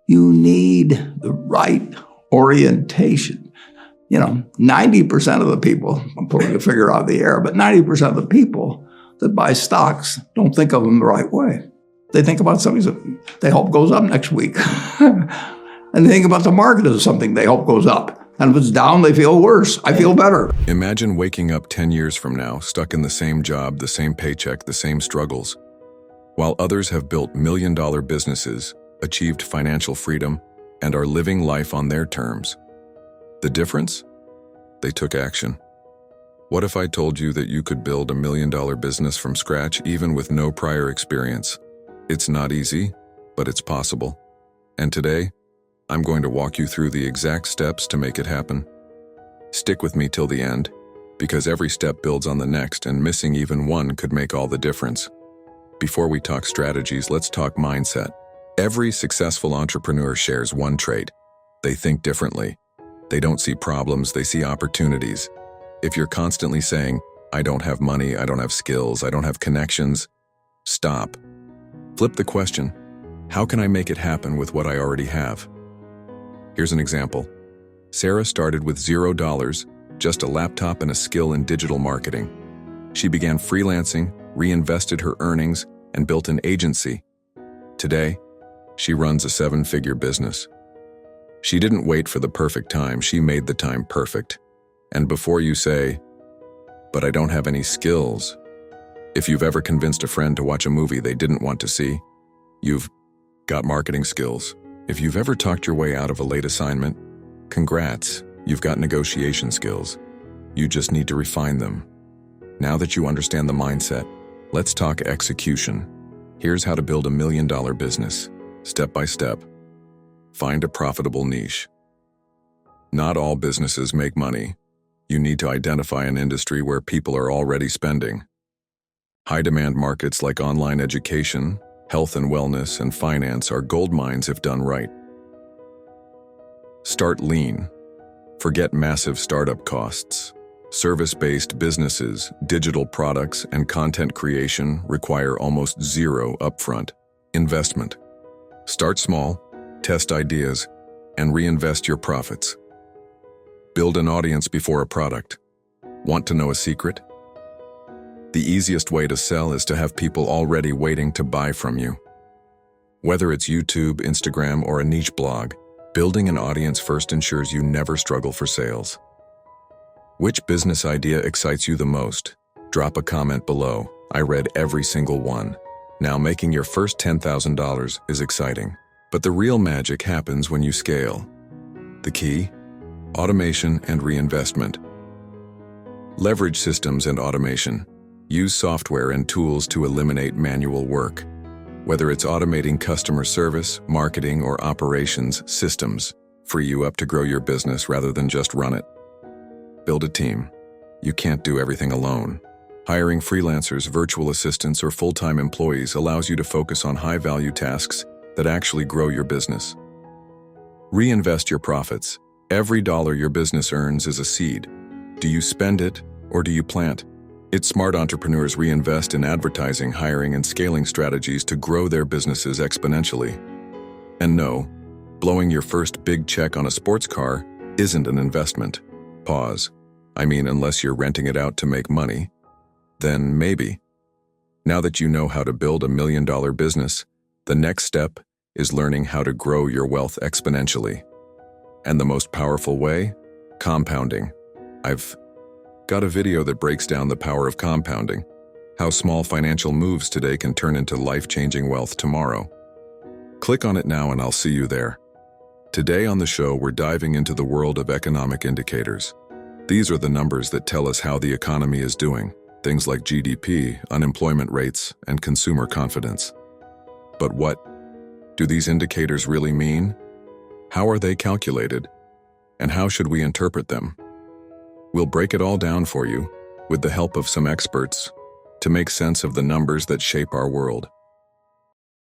You need the right orientation. 90% of the people, I'm pulling a figure out of the air, but 90% of the people that buy stocks don't think of them the right way. They think about something that they hope goes up next week. And they think about the market as something they hope goes up. And if it's down, they feel worse. I feel better. Imagine waking up 10 years from now, stuck in the same job, the same paycheck, the same struggles. While others have built million-dollar businesses, achieved financial freedom, and are living life on their terms. The difference? They took action. What if I told you that you could build $1 million business from scratch even with no prior experience? It's not easy, but it's possible. And today, I'm going to walk you through the exact steps to make it happen. Stick with me till the end, because every step builds on the next, and missing even one could make all the difference. Before we talk strategies, let's talk mindset. Every successful entrepreneur shares one trait. They think differently. They don't see problems, they see opportunities. If you're constantly saying, I don't have money, I don't have skills, I don't have connections, stop. Flip the question, how can I make it happen with what I already have? Here's an example. Sarah started with $0, just a laptop and a skill in digital marketing. She began freelancing, reinvested her earnings, and built an agency. Today, she runs a 7-figure business. She didn't wait for the perfect time, she made the time perfect. And before you say, but I don't have any skills, if you've ever convinced a friend to watch a movie they didn't want to see, you've got marketing skills. If you've ever talked your way out of a late assignment, congrats, you've got negotiation skills. You just need to refine them. Now that you understand the mindset, let's talk execution. Here's how to build $1 million business, step by step. Find a profitable niche. Not all businesses make money. You need to identify an industry where people are already spending. High-demand markets like online education, health and wellness, and finance are gold mines if done right. Start lean. Forget massive startup costs. Service-based businesses, digital products, and content creation require almost zero upfront investment. Start small, test ideas, and reinvest your profits. Build an audience before a product. Want to know a secret? The easiest way to sell is to have people already waiting to buy from you. Whether it's YouTube, Instagram, or a niche blog, building an audience first ensures you never struggle for sales. Which business idea excites you the most? Drop a comment below. I read every single one. Now, making your first $10,000 is exciting, but the real magic happens when you scale. The key? Automation and reinvestment. Leverage systems and automation. Use software and tools to eliminate manual work. Whether it's automating customer service, marketing, or operations, systems free you up to grow your business rather than just run it. Build a team. You can't do everything alone. Hiring freelancers, virtual assistants, or full-time employees allows you to focus on high-value tasks that actually grow your business. Reinvest your profits. Every dollar your business earns is a seed. Do you spend it, or do you plant? It's smart entrepreneurs reinvest in advertising, hiring, and scaling strategies to grow their businesses exponentially. And no, blowing your first big check on a sports car isn't an investment. Pause. I mean, unless you're renting it out to make money, then maybe. Now that you know how to build $1 million business, the next step is learning how to grow your wealth exponentially. And the most powerful way? Compounding. I've got a video that breaks down the power of compounding, how small financial moves today can turn into life-changing wealth tomorrow. Click on it now and I'll see you there. Today on the show, we're diving into the world of economic indicators. These are the numbers that tell us how the economy is doing, things like GDP, unemployment rates, and consumer confidence. But what do these indicators really mean? How are they calculated? And how should we interpret them? We'll break it all down for you, with the help of some experts, to make sense of the numbers that shape our world.